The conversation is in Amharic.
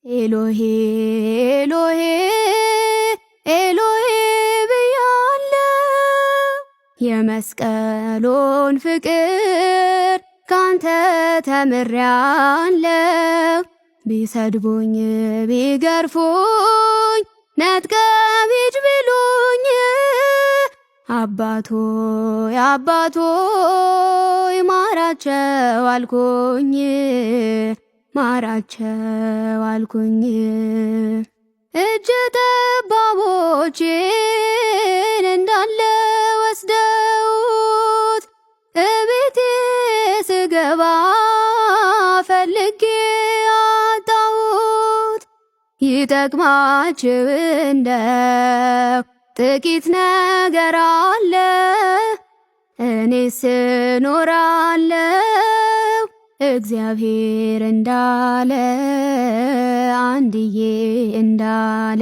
ኤሎሄ ኤሎሄ ኤሎሄ ብያለው የመስቀሉን ፍቅር ካንተ ተምሬአለው። ቢሰድቡኝ ቢገርፉኝ ነጥቀው ሂድ ቢሉኝ አባቶይ አባቶይ ማራቸው አልኩኝ ማራቸው አልኩኝ። እጀ ጠባቦቼን እንዳለ ወስደውት እቤቴ ስገባ ፈልጌ አጣሁት። ይጠቅማችሁ እንደው ጥቂት ነገር አለ እኔስ እኖራለሁ እግዚአብሔር እንዳለ አንድዬ እንዳለ